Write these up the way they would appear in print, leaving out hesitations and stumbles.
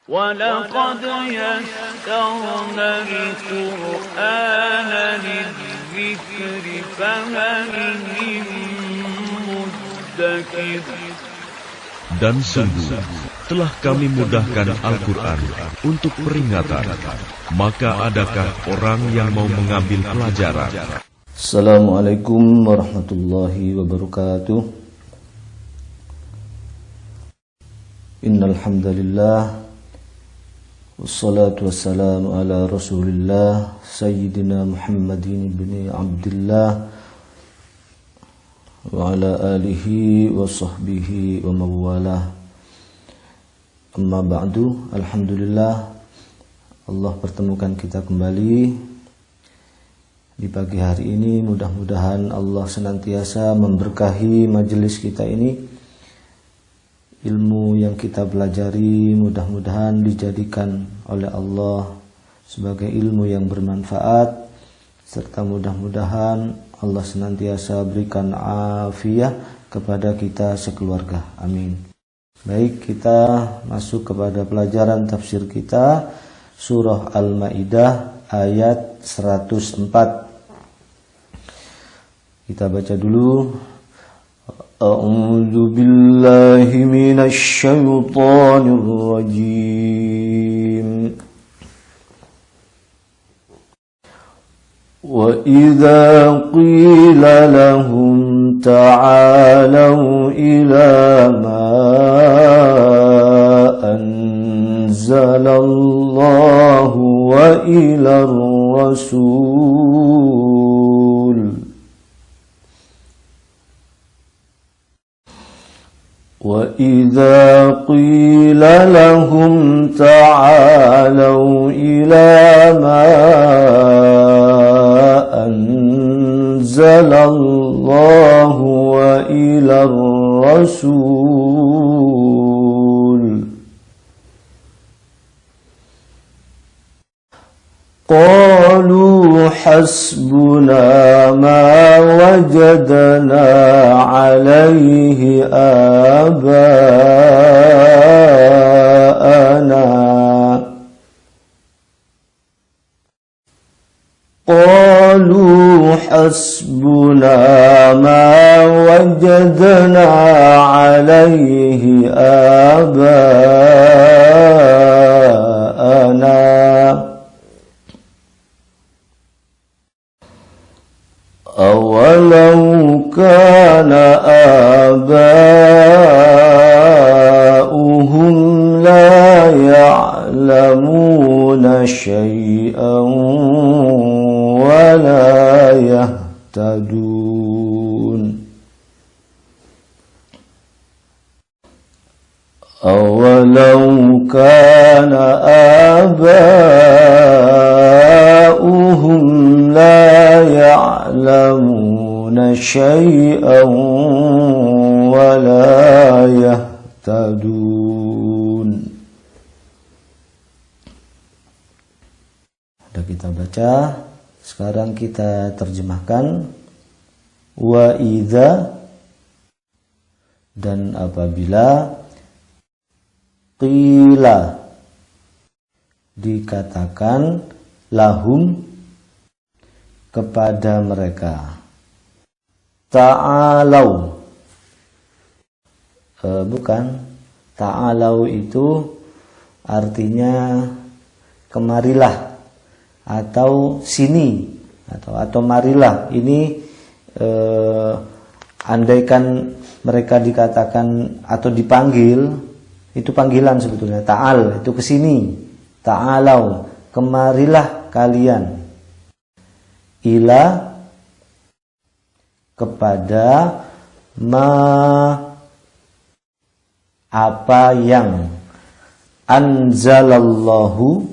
وَلَقَدْ يَسَّرْنَا الْقُرْآنَ لِلذِّكْرِ فَهَلْ مِن مُّدَّكِرٍ. Dan sungguh telah kami mudahkan Al-Quran untuk peringatan, maka adakah orang yang mau mengambil pelajaran? Assalamualaikum warahmatullahi wabarakatuh. Innal hamdalillah wassalatu wassalamu ala Rasulillah Sayyidina Muhammadin ibn Abdullah wa ala alihi wa sahbihi wa mawalah. Amma ba'du, alhamdulillah Allah pertemukan kita kembali di pagi hari ini. Mudah-mudahan Allah senantiasa memberkahi majelis kita ini. Ilmu yang kita pelajari mudah-mudahan dijadikan oleh Allah sebagai ilmu yang bermanfaat, serta mudah-mudahan Allah senantiasa berikan afiah kepada kita sekeluarga. Amin. Baik, kita masuk kepada pelajaran tafsir kita, surah Al-Maidah ayat 104. Kita baca dulu. A'udzu billahi minasy syaithanir rajim. Wa idza qila lahum ta'alu ila ma anzalallahu wa ila ar-rasul وَإِذَا قِيلَ لَهُمْ تَعَالَوْا إِلَى مَا أَنزَلَ اللَّهُ وَإِلَى الرَّسُولِ قالوا حسبنا ما وجدنا عليه آباءنا قالوا حسبنا ما وجدنا عليه آباءنا أَوَلَوْ كَانَ آبَاؤُهُمْ لَا يَعْلَمُونَ شَيْئًا وَلَا يَهْتَدُونَ أَوَلَوْ كَانَ آبَاؤُهُمْ لَا يَعْلَمُونَ شَيْئًا وَلَا يَهْتَدُونَ. Sudah kita baca, sekarang kita terjemahkan. Wa idza, dan apabila, qila, dikatakan, lahum, kepada mereka, ta'alau, bukan, ta'alau itu artinya kemarilah atau sini atau marilah. Ini andaikan mereka dikatakan atau dipanggil, itu panggilan sebetulnya. Ta'al itu kesini, ta'alau, kemarilah kalian, ila, kepada, ma, apa yang, anzalallahu,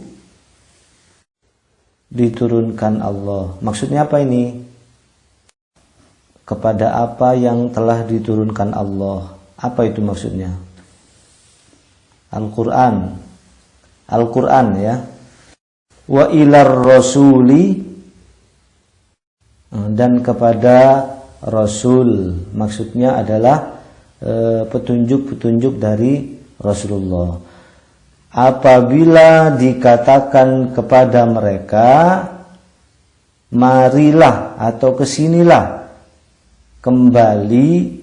diturunkan Allah. Maksudnya apa ini? Kepada apa yang telah diturunkan Allah. Apa itu maksudnya? Al-Quran. Al-Quran ya. Wa ilar rasuli, dan kepada Rasul, maksudnya adalah petunjuk-petunjuk dari Rasulullah. apabila dikatakan kepada mereka, marilah atau kesinilah kembali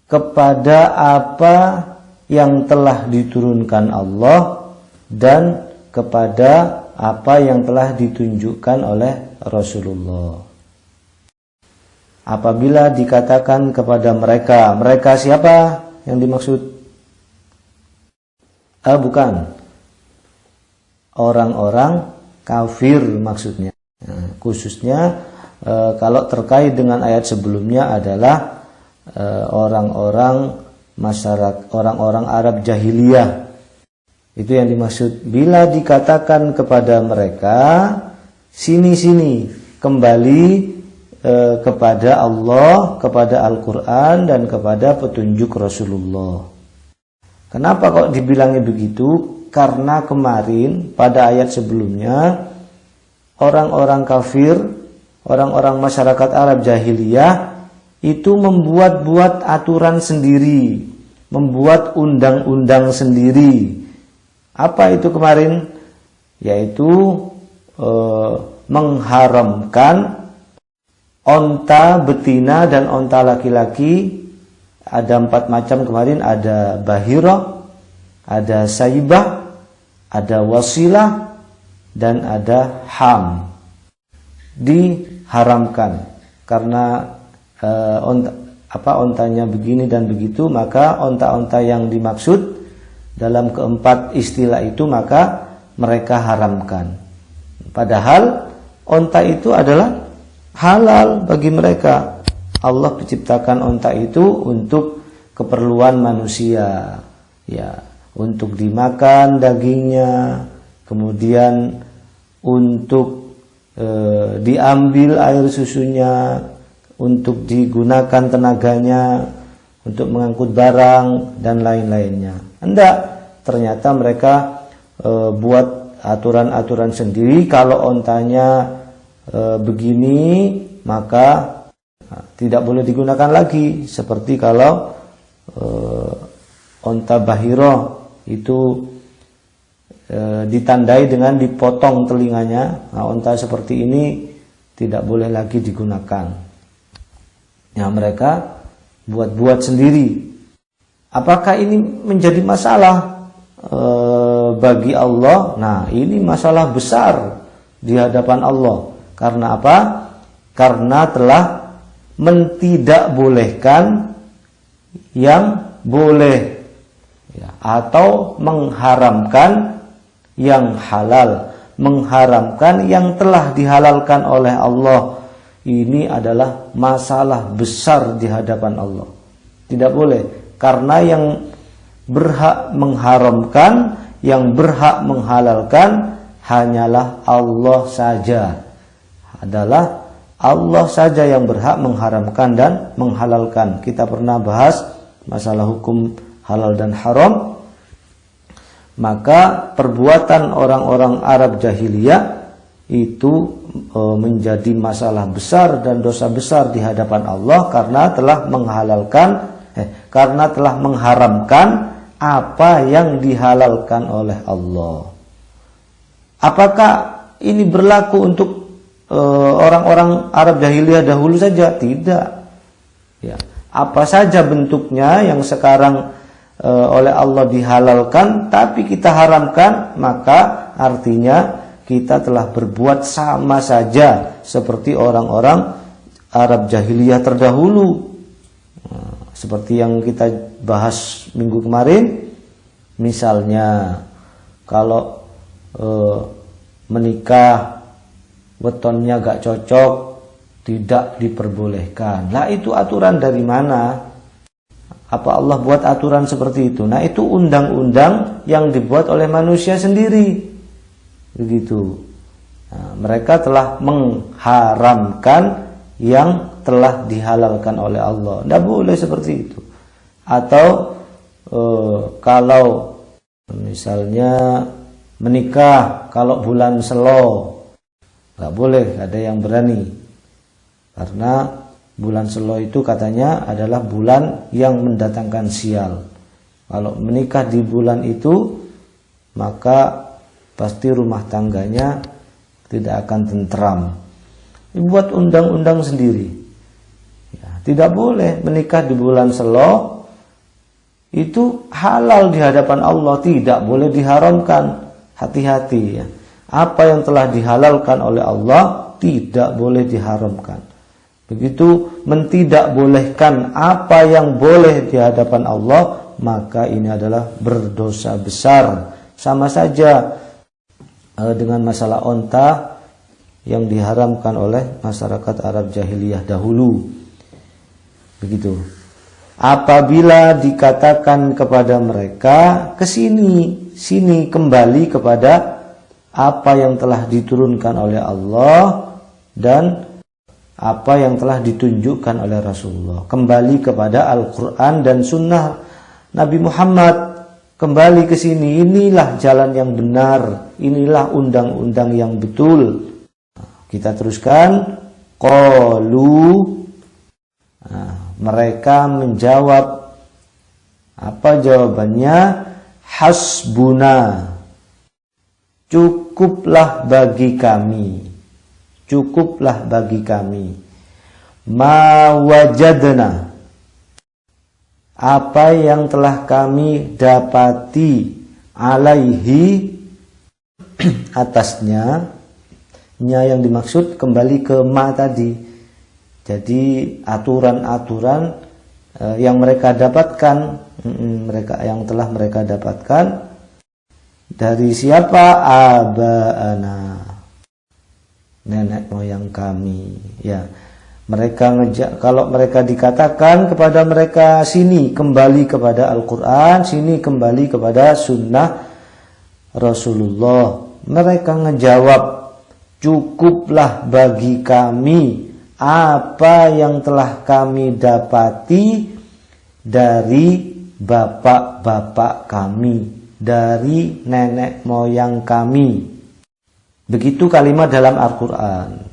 kepada apa yang telah diturunkan Allah dan kepada apa yang telah ditunjukkan oleh Rasulullah. Apabila dikatakan kepada mereka, mereka siapa yang dimaksud? Bukan, orang-orang kafir maksudnya. Nah, khususnya kalau terkait dengan ayat sebelumnya adalah orang-orang masyarakat, orang-orang Arab jahiliyah. Itu yang dimaksud. Bila dikatakan kepada mereka, sini-sini kembali kepada Allah, kepada Al-Quran, dan kepada petunjuk Rasulullah. Kenapa kok dibilangnya begitu? Karena kemarin pada ayat sebelumnya orang-orang kafir, orang-orang masyarakat Arab jahiliyah itu membuat-buat aturan sendiri, membuat undang-undang sendiri. Apa itu kemarin? Yaitu mengharamkan onta betina dan onta laki-laki. Ada 4 macam kemarin, ada bahirah, ada saibah, ada wasilah, dan ada ham. Diharamkan karena ontanya begini dan begitu, maka onta-onta yang dimaksud dalam keempat istilah itu maka mereka haramkan. Padahal onta itu adalah halal bagi mereka. Allah menciptakan onta itu untuk keperluan manusia, ya, untuk dimakan dagingnya, kemudian untuk diambil air susunya, untuk digunakan tenaganya, untuk mengangkut barang dan lain-lainnya. Hendak ternyata mereka buat aturan-aturan sendiri. Kalau ontanya begini, maka tidak boleh digunakan lagi. Seperti kalau onta bahiro itu ditandai dengan dipotong telinganya. Nah, onta seperti ini tidak boleh lagi digunakan. Ya, mereka buat-buat sendiri. Apakah ini menjadi masalah bagi Allah? Nah, ini masalah besar di hadapan Allah. Karena apa? Karena telah mentidakbolehkan yang boleh, ya, atau mengharamkan yang halal, mengharamkan yang telah dihalalkan oleh Allah. Ini adalah masalah besar di hadapan Allah. Tidak boleh, karena yang berhak mengharamkan, yang berhak menghalalkan hanyalah Allah saja. Adalah Allah saja yang berhak mengharamkan dan menghalalkan. Kita pernah bahas masalah hukum halal dan haram. Maka perbuatan orang-orang Arab jahiliyah itu menjadi masalah besar dan dosa besar di hadapan Allah karena telah mengharamkan apa yang dihalalkan oleh Allah. Apakah ini berlaku untuk orang-orang Arab jahiliyah dahulu saja? Tidak. Ya, apa saja bentuknya yang sekarang oleh Allah dihalalkan tapi kita haramkan, maka artinya kita telah berbuat sama saja seperti orang-orang Arab jahiliyah terdahulu. Seperti yang kita bahas minggu kemarin, misalnya kalau menikah wetonnya gak cocok, tidak diperbolehkan. Nah, itu aturan dari mana? Apa Allah buat aturan seperti itu? Nah, itu undang-undang yang dibuat oleh manusia sendiri. Begitu. Nah, mereka telah mengharamkan yang telah dihalalkan oleh Allah. Tidak boleh seperti itu. Atau kalau misalnya menikah kalau bulan Selo, nggak boleh, ada yang berani. Karena bulan Selo itu katanya adalah bulan yang mendatangkan sial. Kalau menikah di bulan itu maka pasti rumah tangganya tidak akan tentram. Buat undang-undang sendiri. Ya, tidak boleh menikah di bulan Selo, itu halal di hadapan Allah, tidak boleh diharamkan. Hati-hati ya. Apa yang telah dihalalkan oleh Allah tidak boleh diharamkan. Begitu mentidakbolehkan apa yang boleh di hadapan Allah, maka ini adalah berdosa besar. Sama saja dengan masalah onta yang diharamkan oleh masyarakat Arab jahiliyah dahulu. Begitu. Apabila dikatakan kepada mereka, sini kembali kepada apa yang telah diturunkan oleh Allah dan apa yang telah ditunjukkan oleh Rasulullah. Kembali kepada Al-Quran dan Sunnah Nabi Muhammad. Kembali ke sini, inilah jalan yang benar, inilah undang-undang yang betul. Kita teruskan. Qalu, mereka menjawab. Apa jawabannya? Hasbuna, cukuplah bagi kami, cukuplah bagi kami. Ma wajadna, apa yang telah kami dapati, alaihi, atasnya. Nya yang dimaksud kembali ke ma tadi. Jadi aturan-aturan yang mereka dapatkan, yang telah mereka dapatkan dari siapa? Abaana, nenek moyang kami. Ya, mereka kalau mereka dikatakan kepada mereka, sini kembali kepada Al-Quran, sini kembali kepada Sunnah Rasulullah, mereka ngejawab, cukuplah bagi kami apa yang telah kami dapati dari bapak-bapak kami, dari nenek moyang kami. Begitu kalimat dalam Al-Quran.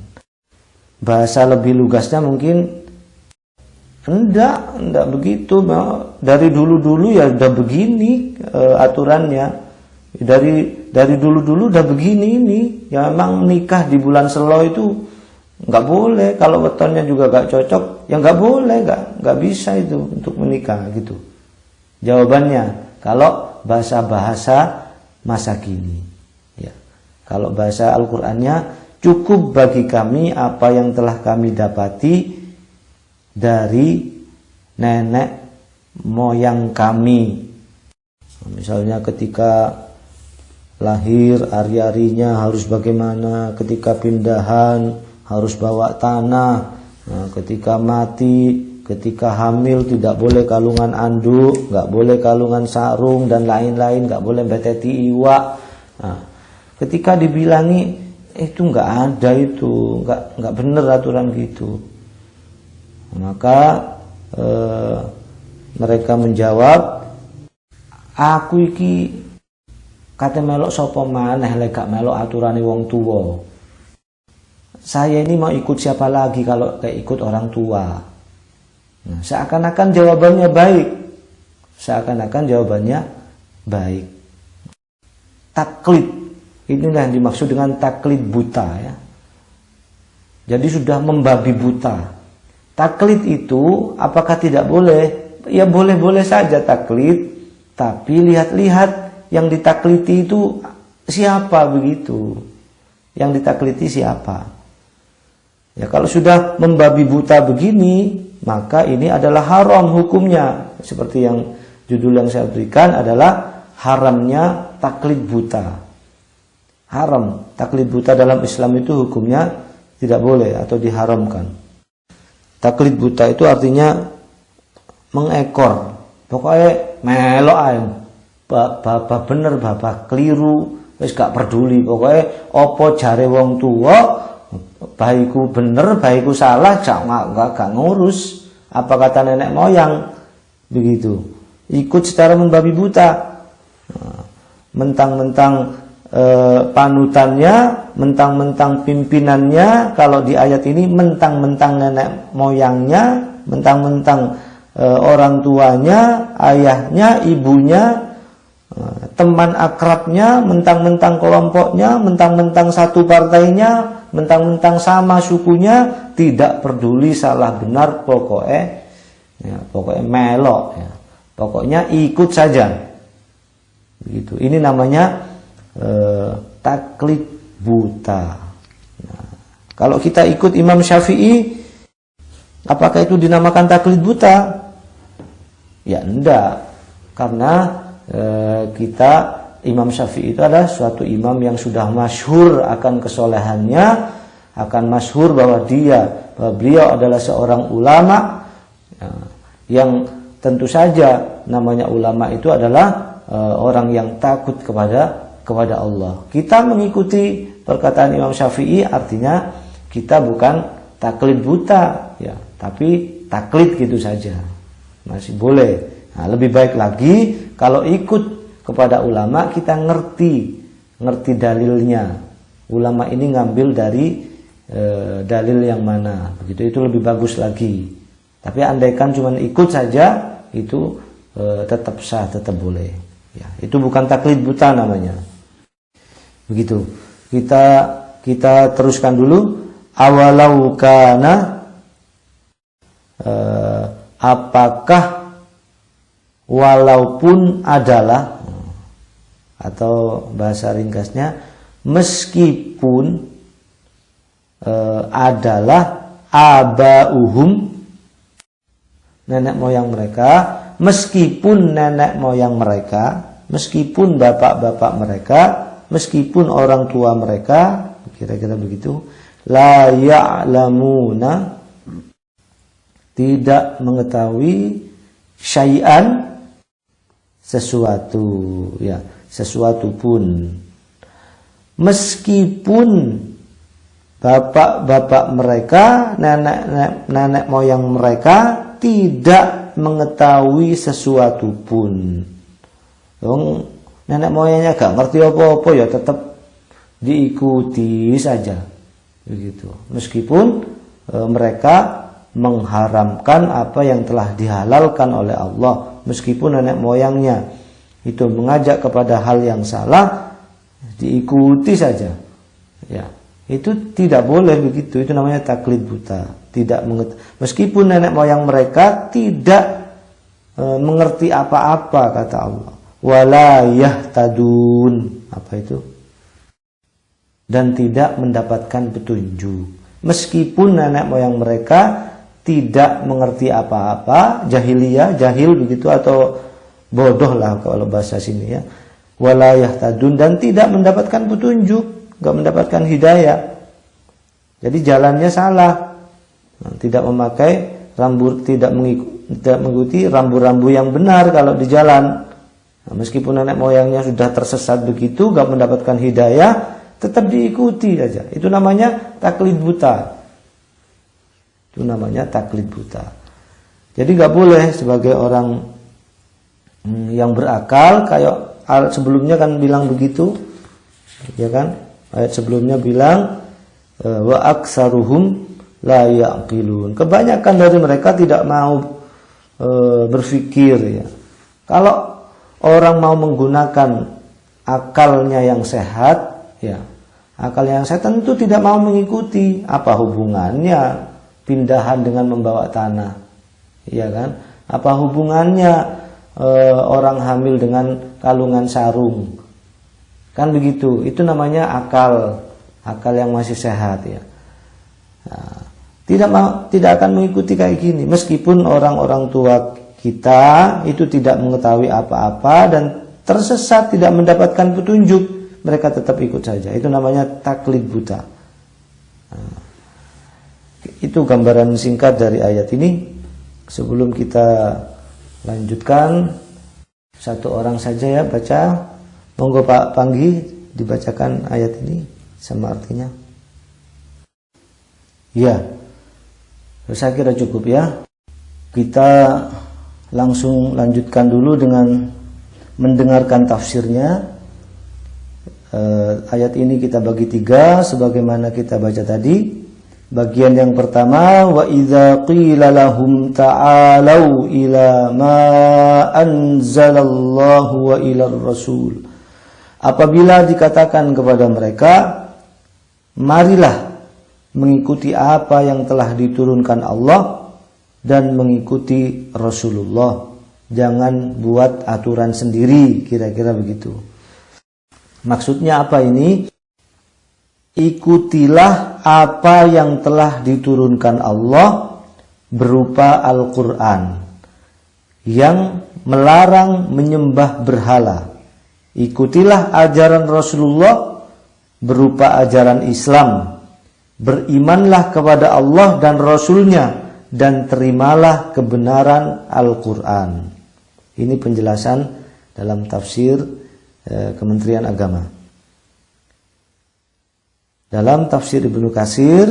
Bahasa lebih lugasnya mungkin enggak begitu. Dari dulu-dulu ya udah begini aturannya. Dari dulu-dulu udah begini ini. Ya memang nikah di bulan Selo itu nggak boleh. Kalau wetonnya juga nggak cocok, ya nggak boleh, nggak bisa itu untuk menikah gitu. Jawabannya kalau bahasa-bahasa masa kini, ya. Kalau bahasa Al-Qur'annya, cukup bagi kami apa yang telah kami dapati dari nenek moyang kami. Misalnya ketika lahir, hari-harinya harus bagaimana, ketika pindahan harus bawa tanah, nah, ketika mati, ketika hamil tidak boleh kalungan anduk, nggak boleh kalungan sarung dan lain-lain, nggak boleh beteti iwak. Nah, ketika dibilangi itu nggak ada, itu nggak bener aturan gitu, maka mereka menjawab, aku iki kate melok sapa maneh lek gak melok aturane wong tua. Saya ini mau ikut siapa lagi kalau kayak ikut orang tua. Nah, seakan-akan jawabannya baik. Seakan-akan jawabannya baik. Taklid. Inilah yang dimaksud dengan taklid buta ya. Jadi sudah membabi buta. Taklid itu apakah tidak boleh? Ya boleh-boleh saja taklid. Tapi lihat-lihat yang ditakliti itu siapa begitu. Yang ditakliti siapa. Ya kalau sudah membabi buta begini, maka ini adalah haram hukumnya. Seperti yang judul yang saya berikan adalah haramnya taklid buta. Haram. Taklid buta dalam Islam itu hukumnya tidak boleh atau diharamkan. Taklid buta itu artinya mengekor. Pokoknya melok ae. Bapak bener, bapak keliru, wis gak peduli. Pokoknya opo jare wong tua, baikku bener, baikku salah, gak ngurus apa kata nenek moyang, begitu. Ikut secara membabi buta. Mentang-mentang panutannya, mentang-mentang pimpinannya, kalau di ayat ini mentang-mentang nenek moyangnya, mentang-mentang orang tuanya, ayahnya, ibunya, teman akrabnya, mentang-mentang kelompoknya, mentang-mentang satu partainya, mentang-mentang sama sukunya, tidak peduli salah benar, pokoknya melok ya. Pokoknya ikut saja. Begitu. Ini namanya taklid buta. Nah, kalau kita ikut Imam Syafi'i, apakah itu dinamakan taklid buta? Ya enggak, karena Imam Syafi'i itu adalah suatu imam yang sudah masyhur akan kesolehannya, akan masyhur bahwa beliau adalah seorang ulama yang tentu saja namanya ulama itu adalah orang yang takut kepada Allah. Kita mengikuti perkataan Imam Syafi'i artinya kita bukan taklid buta ya, tapi taklid gitu saja. Masih boleh. Nah, lebih baik lagi kalau ikut kepada ulama kita ngerti dalilnya. Ulama ini ngambil dari dalil yang mana, begitu itu lebih bagus lagi. Tapi andaikan cuma ikut saja itu tetap sah, tetap boleh. Ya, itu bukan taklid buta namanya. Begitu. Kita teruskan dulu. Awalau kana apakah walaupun adalah, atau bahasa ringkasnya meskipun adalah abauhum, nenek moyang mereka, meskipun nenek moyang mereka, meskipun bapak-bapak mereka, meskipun orang tua mereka, kira-kira begitu, la ya'lamuna, tidak mengetahui syai'an, sesuatu ya, sesuatu pun, meskipun bapak-bapak mereka, nenek moyang mereka tidak mengetahui sesuatu pun. Nenek moyangnya gak ngerti apa-apa ya tetap diikuti saja begitu, meskipun mereka mengharamkan apa yang telah dihalalkan oleh Allah, meskipun nenek moyangnya itu mengajak kepada hal yang salah, diikuti saja ya, itu tidak boleh begitu. Itu namanya taklid buta. Meskipun nenek moyang mereka tidak mengerti apa-apa, kata Allah, wala yahtadun, apa itu, dan tidak mendapatkan petunjuk. Meskipun nenek moyang mereka tidak mengerti apa-apa, jahil begitu, atau bodoh lah kalau bahasa sini ya, wala yahtadun, dan tidak mendapatkan petunjuk, enggak mendapatkan hidayah. Jadi jalannya salah, tidak memakai tidak mengikuti rambu-rambu yang benar kalau di jalan. Nah, meskipun nenek moyangnya sudah tersesat begitu, enggak mendapatkan hidayah, tetap diikuti saja. Itu namanya taklid buta. Itu namanya taklid buta. Jadi nggak boleh sebagai orang yang berakal, kayak sebelumnya kan bilang begitu, ya kan? Ayat sebelumnya bilang wa aksaruhum la yaqilun. Kebanyakan dari mereka tidak mau berpikir ya. Kalau orang mau menggunakan akalnya yang sehat, ya, akal yang sehat tentu tidak mau mengikuti. Apa hubungannya pindahan dengan membawa tanah, iya kan? Apa hubungannya orang hamil dengan kalungan sarung, kan begitu? Itu namanya akal yang masih sehat ya. Nah, tidak akan mengikuti kayak gini, meskipun orang-orang tua kita itu tidak mengetahui apa-apa dan tersesat, tidak mendapatkan petunjuk, mereka tetap ikut saja. Itu namanya taklid buta. Nah, itu gambaran singkat dari ayat ini. Sebelum kita lanjutkan, satu orang saja ya baca. Monggo Pak Panggi dibacakan ayat ini sama artinya. Ya, saya kira cukup ya. Kita langsung lanjutkan dulu dengan mendengarkan tafsirnya. Ayat ini kita bagi 3 sebagaimana kita baca tadi. Bagian yang pertama, wa idza qila lahum ta'alu ila ma anzalallahu wa ila rasul. Apabila dikatakan kepada mereka, marilah mengikuti apa yang telah diturunkan Allah dan mengikuti Rasulullah. Jangan buat aturan sendiri, kira-kira begitu. Maksudnya apa ini? Ikutilah apa yang telah diturunkan Allah berupa Al-Quran yang melarang menyembah berhala. Ikutilah ajaran Rasulullah berupa ajaran Islam. Berimanlah kepada Allah dan Rasulnya dan terimalah kebenaran Al-Quran. Ini penjelasan dalam tafsir Kementerian Agama. Dalam tafsir Ibnu Katsir,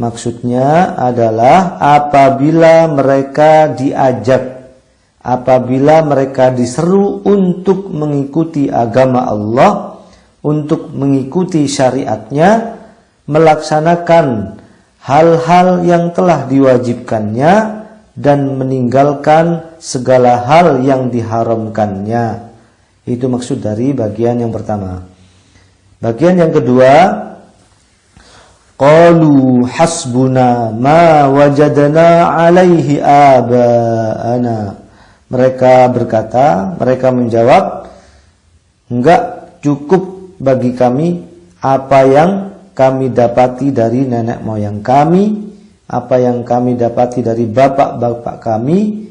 maksudnya adalah apabila mereka diajak, apabila mereka diseru untuk mengikuti agama Allah, untuk mengikuti syariatnya, melaksanakan hal-hal yang telah diwajibkannya dan meninggalkan segala hal yang diharamkannya. Itu maksud dari bagian yang pertama. Bagian yang kedua, qalu hasbuna ma wajadna alaihi aba'ana. Mereka berkata, mereka menjawab, enggak cukup bagi kami apa yang kami dapati dari nenek moyang kami, apa yang kami dapati dari bapak-bapak kami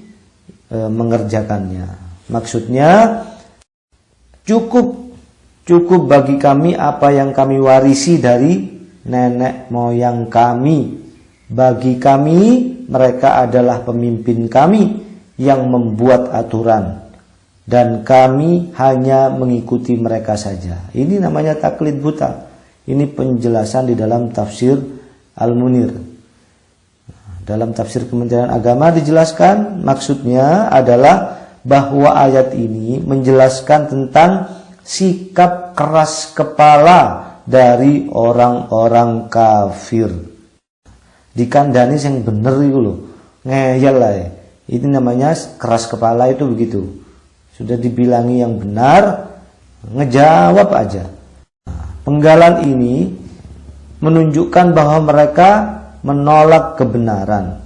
mengerjakannya. Maksudnya cukup bagi kami apa yang kami warisi dari nenek moyang kami. Bagi kami mereka adalah pemimpin kami yang membuat aturan dan kami hanya mengikuti mereka saja. Ini namanya taklid buta. Ini penjelasan di dalam tafsir Al-Munir. Dalam tafsir Kementerian Agama dijelaskan, maksudnya adalah bahwa ayat ini menjelaskan tentang sikap keras kepala dari orang-orang kafir. Dikandani yang bener itu loh, ngeyel lah ya. Ini namanya keras kepala, itu begitu. Sudah dibilangi yang benar, ngejawab aja. Penggalan ini menunjukkan bahwa mereka menolak kebenaran.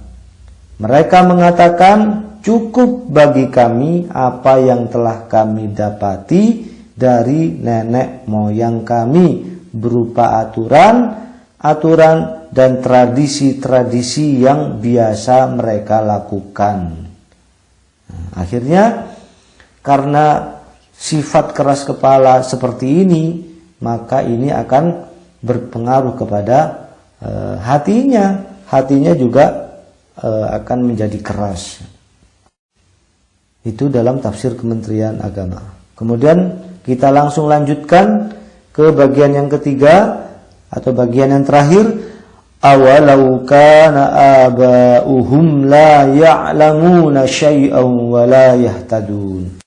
Mereka mengatakan, cukup bagi kami apa yang telah kami dapati dari nenek moyang kami berupa aturan dan tradisi-tradisi yang biasa mereka lakukan. Akhirnya karena sifat keras kepala seperti ini, maka ini akan berpengaruh kepada hatinya juga akan menjadi keras. Itu dalam tafsir Kementerian Agama. Kemudian kita langsung lanjutkan ke bagian yang ketiga atau bagian yang terakhir. Awalau kana aba'uhum la ya'lamuna syai'an wa la yahtadun.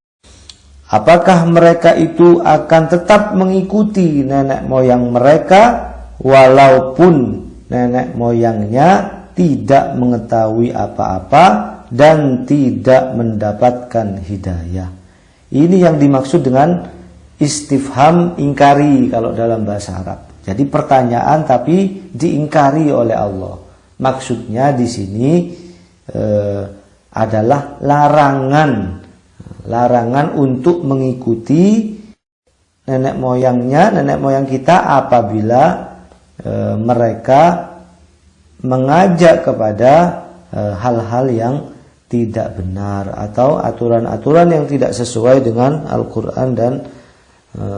Apakah mereka itu akan tetap mengikuti nenek moyang mereka walaupun nenek moyangnya tidak mengetahui apa-apa dan tidak mendapatkan hidayah? Ini yang dimaksud dengan istifham ingkari kalau dalam bahasa Arab. Jadi pertanyaan tapi diingkari oleh Allah. Maksudnya di sini adalah larangan untuk mengikuti nenek moyang kita apabila mereka mengajak kepada hal-hal yang tidak benar atau aturan-aturan yang tidak sesuai dengan Al-Quran dan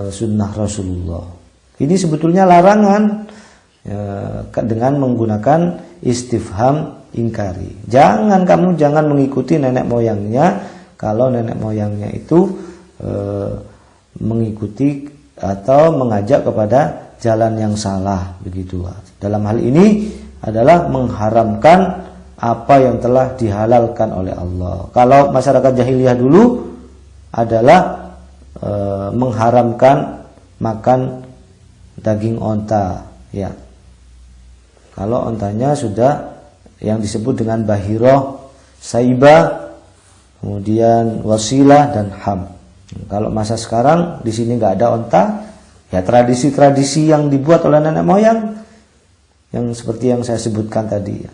sunnah Rasulullah. Ini sebetulnya larangan dengan menggunakan istifham ingkari. Kamu jangan mengikuti nenek moyangnya kalau nenek moyangnya itu mengikuti atau mengajak kepada jalan yang salah, begitu. Dalam hal ini adalah mengharamkan apa yang telah dihalalkan oleh Allah. Kalau masyarakat jahiliyah dulu adalah mengharamkan makan daging onta, ya. Kalau ontanya sudah yang disebut dengan bahiroh, saibah, kemudian wasilah dan ham. Kalau masa sekarang di sini nggak ada onta, ya tradisi-tradisi yang dibuat oleh nenek moyang yang seperti yang saya sebutkan tadi, ya.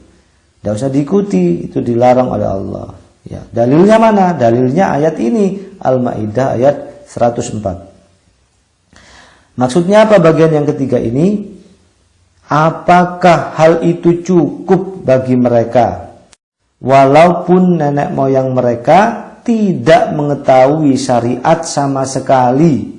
Tidak usah diikuti, itu dilarang oleh Allah. Ya, dalilnya mana? Dalilnya ayat ini, Al-Maidah ayat 104. Maksudnya apa bagian yang ketiga ini? Apakah hal itu cukup bagi mereka? Walaupun nenek moyang mereka tidak mengetahui syariat sama sekali.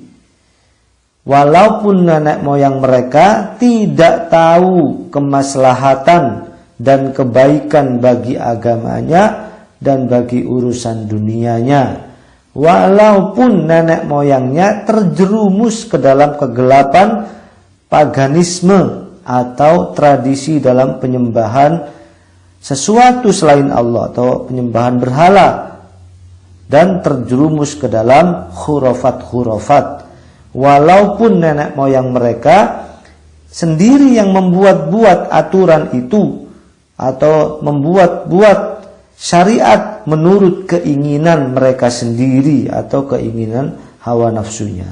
Walaupun nenek moyang mereka tidak tahu kemaslahatan dan kebaikan bagi agamanya dan bagi urusan dunianya. Walaupun nenek moyangnya terjerumus ke dalam kegelapan paganisme atau tradisi dalam penyembahan sesuatu selain Allah atau penyembahan berhala dan terjerumus ke dalam khurafat-khurafat. Walaupun nenek moyang mereka sendiri yang membuat-buat aturan itu atau membuat-buat syariat menurut keinginan mereka sendiri atau keinginan hawa nafsunya.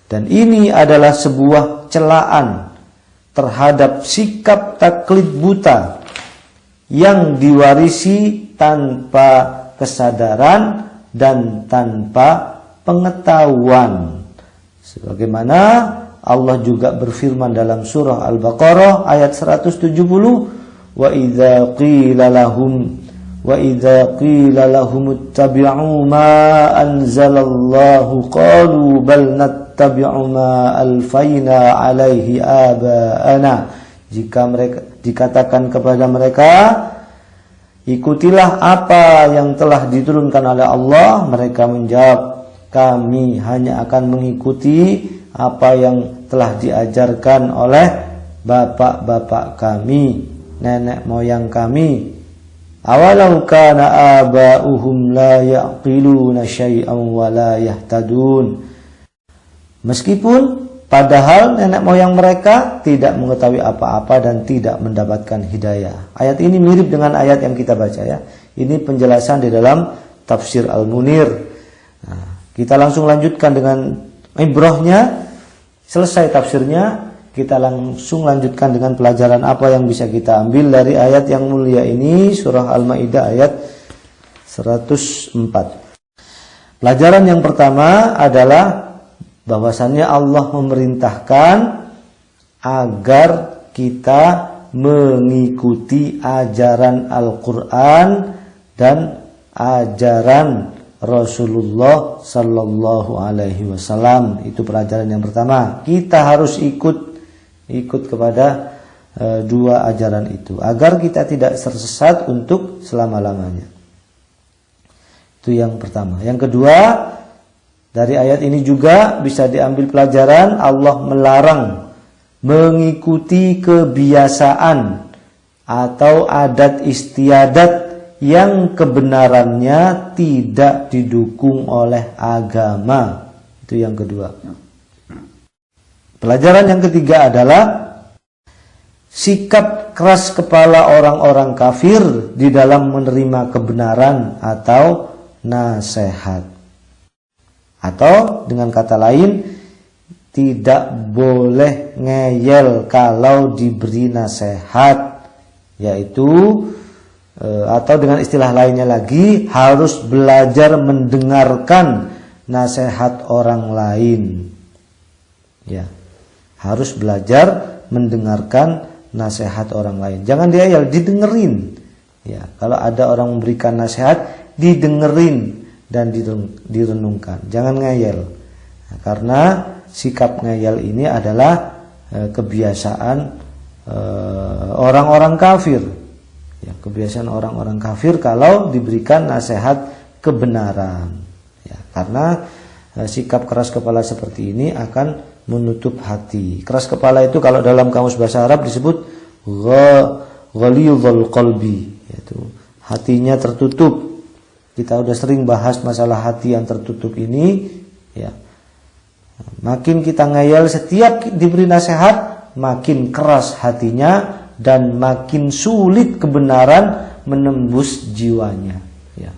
Dan ini adalah sebuah celaan terhadap sikap taklid buta yang diwarisi tanpa kesadaran dan tanpa pengetahuan. Sebagaimana Allah juga berfirman dalam surah Al-Baqarah ayat 170, wa idza qila lahum ittabi'u ma anzalallahu qalu bal nattabi'u ma alfayna alaihi aba'ana. Jika mereka dikatakan kepada mereka, ikutilah apa yang telah diturunkan oleh Allah, mereka menjawab, kami hanya akan mengikuti apa yang telah diajarkan oleh bapak-bapak kami, nenek moyang kami. Awalau kana aba'uhum la ya'qiluna syai'an wa la yahtadun. Meskipun padahal nenek moyang mereka tidak mengetahui apa-apa dan tidak mendapatkan hidayah. Ayat ini mirip dengan ayat yang kita baca, ya. Ini penjelasan di dalam tafsir Al-Munir. Nah, kita langsung lanjutkan dengan ibrahnya. Selesai tafsirnya, kita langsung lanjutkan dengan pelajaran apa yang bisa kita ambil dari ayat yang mulia ini, surah Al-Maidah ayat 104. Pelajaran yang pertama adalah bahwasannya Allah memerintahkan agar kita mengikuti ajaran Al-Quran dan ajaran Rasulullah Sallallahu Alaihi Wasallam. Itu pelajaran yang pertama. Kita harus ikut kepada dua ajaran itu agar kita tidak tersesat untuk selama-lamanya. Itu yang pertama. Yang kedua, dari ayat ini juga bisa diambil pelajaran Allah melarang mengikuti kebiasaan atau adat istiadat yang kebenarannya tidak didukung oleh agama. Itu yang kedua. Pelajaran yang ketiga adalah sikap keras kepala orang-orang kafir di dalam menerima kebenaran atau nasihat. Atau dengan kata lain, tidak boleh ngeyel kalau diberi nasihat, yaitu atau dengan istilah lainnya lagi, harus belajar mendengarkan nasihat orang lain. Ya, harus belajar mendengarkan nasihat orang lain. Jangan diayal, didengerin. Ya, kalau ada orang memberikan nasihat, didengerin dan direnungkan. Jangan ngeyel. Nah, karena sikap ngeyel ini adalah kebiasaan orang-orang kafir. Ya, kebiasaan orang-orang kafir kalau diberikan nasihat kebenaran. Ya, karena sikap keras kepala seperti ini akan menutup hati. Keras kepala itu kalau dalam kamus bahasa Arab disebut ghalidhul qalbi, yaitu hatinya tertutup. Kita udah sering bahas masalah hati yang tertutup ini, ya. Makin kita ngeyel setiap diberi nasihat, makin keras hatinya, dan makin sulit kebenaran menembus jiwanya. Ya.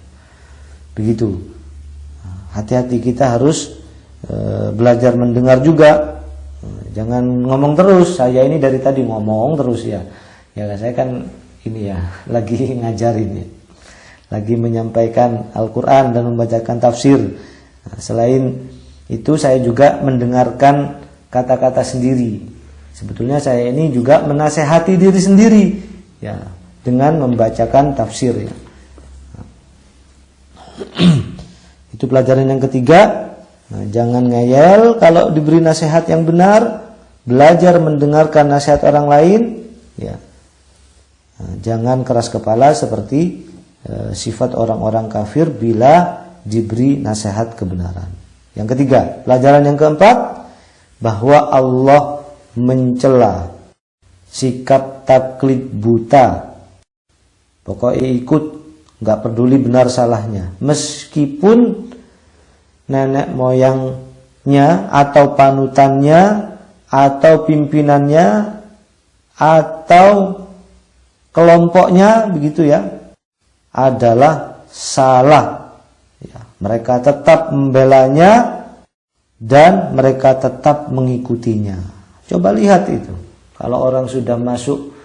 Begitu. Hati-hati, kita harus belajar mendengar juga. Jangan ngomong terus. Saya ini dari tadi ngomong terus ya. Ya saya kan ini ya lagi ngajarin ya. Lagi menyampaikan Al-Quran dan membacakan tafsir. Nah, selain itu saya juga mendengarkan kata-kata sendiri. Sebetulnya saya ini juga menasehati diri sendiri ya dengan membacakan tafsir ya. Itu pelajaran yang ketiga. Nah, jangan ngeyel kalau diberi nasihat yang benar, belajar mendengarkan nasihat orang lain ya. Nah, jangan keras kepala seperti sifat orang-orang kafir bila diberi nasihat kebenaran. Yang ketiga, pelajaran yang keempat, bahwa Allah mencela sikap taklid buta. Pokoknya ikut, nggak peduli benar salahnya, meskipun nenek moyangnya atau panutannya atau pimpinannya atau kelompoknya begitu ya adalah salah ya, mereka tetap membelanya dan mereka tetap mengikutinya. Coba lihat itu, kalau orang sudah masuk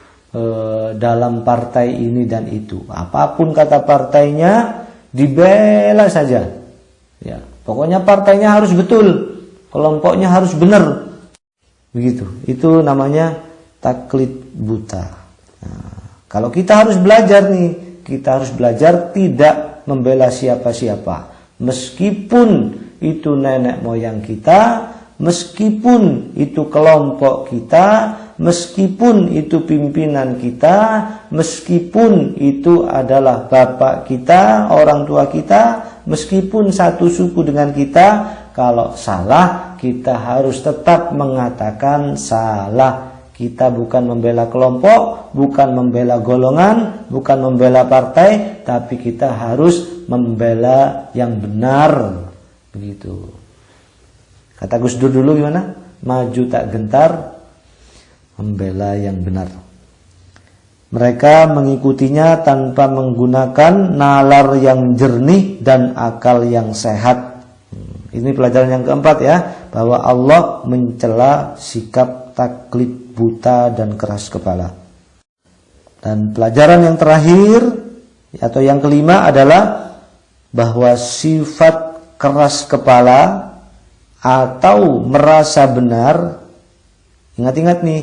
dalam partai ini dan itu, apapun kata partainya dibela saja ya. Pokoknya partainya harus betul, kelompoknya harus benar. Begitu. Itu namanya taklid buta. Nah, kalau kita harus belajar nih, kita harus belajar tidak membela siapa-siapa. Meskipun itu nenek moyang kita, meskipun itu kelompok kita, meskipun itu pimpinan kita, meskipun itu adalah bapak kita, orang tua kita, meskipun satu suku dengan kita, kalau salah kita harus tetap mengatakan salah. Kita bukan membela kelompok, bukan membela golongan, bukan membela partai, tapi kita harus membela yang benar. Begitu. Kata Gus Dur dulu gimana? Maju tak gentar, membela yang benar. Mereka mengikutinya tanpa menggunakan nalar yang jernih dan akal yang sehat. Ini pelajaran yang keempat ya, bahwa Allah mencela sikap taklid buta dan keras kepala. Dan pelajaran yang terakhir atau yang kelima adalah bahwa sifat keras kepala atau merasa benar, ingat-ingat nih,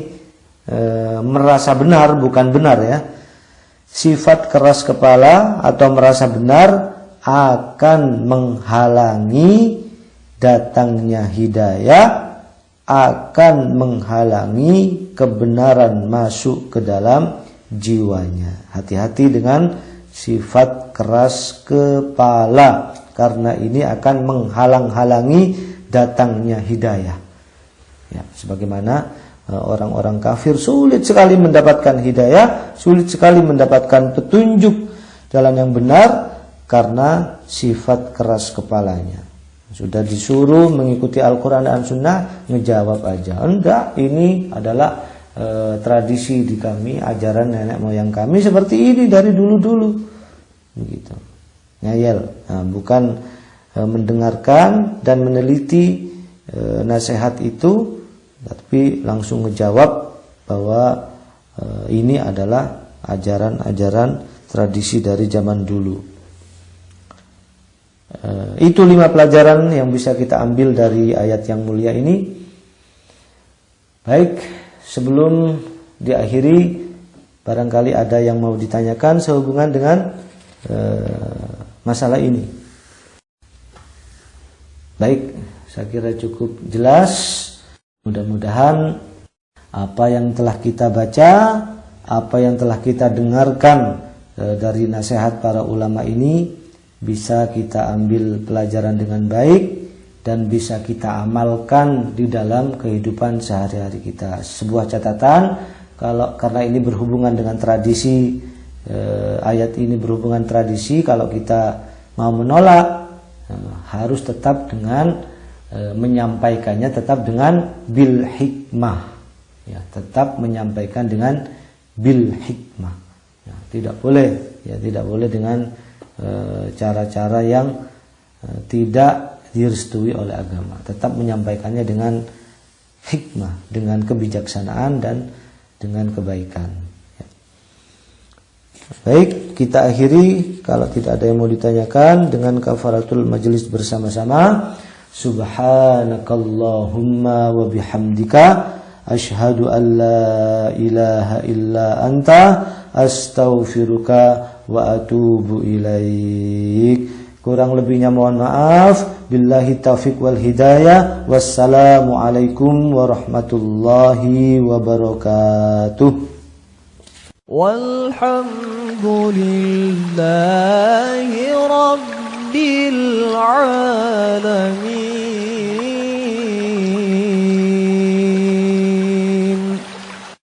merasa benar bukan benar ya. Sifat keras kepala atau merasa benar akan menghalangi datangnya hidayah, akan menghalangi kebenaran masuk ke dalam jiwanya. Hati-hati dengan sifat keras kepala, karena ini akan menghalang-halangi datangnya hidayah ya, sebagaimana orang-orang kafir sulit sekali mendapatkan hidayah, sulit sekali mendapatkan petunjuk jalan yang benar karena sifat keras kepalanya. Sudah disuruh mengikuti Al-Quran dan Sunnah, ngejawab aja, enggak, ini adalah tradisi di kami, ajaran nenek moyang kami seperti ini dari dulu-dulu begitu. Ngayal, nah, bukan mendengarkan dan meneliti nasihat itu, tapi langsung ngejawab bahwa ini adalah ajaran-ajaran tradisi dari zaman dulu. Itu 5 pelajaran yang bisa kita ambil dari ayat yang mulia ini. Baik, sebelum diakhiri, barangkali ada yang mau ditanyakan sehubungan dengan masalah ini. Baik, saya kira cukup jelas. Mudah-mudahan apa yang telah kita baca, apa yang telah kita dengarkan dari nasihat para ulama ini bisa kita ambil pelajaran dengan baik dan bisa kita amalkan di dalam kehidupan sehari-hari kita. Sebuah catatan, karena ini berhubungan dengan tradisi, ayat ini berhubungan tradisi, kalau kita mau menolak harus tetap dengan menyampaikannya tetap dengan bil hikmah ya, tetap menyampaikan dengan bil hikmah. Ya, tidak boleh dengan cara-cara yang tidak direstui oleh agama. Tetap menyampaikannya dengan hikmah, dengan kebijaksanaan dan dengan kebaikan. Ya. Baik, kita akhiri kalau tidak ada yang mau ditanyakan dengan kafaratul majlis bersama-sama. Subhanakallahumma wa bihamdika asyhadu an la ilaha illa anta astaghfiruka wa atubu ilaik. Kurang lebihnya mohon maaf. Billahi taufiq wal hidayah. Wassalamualaikum warahmatullahi wabarakatuh. Walhamdulillahi rabbil alamin.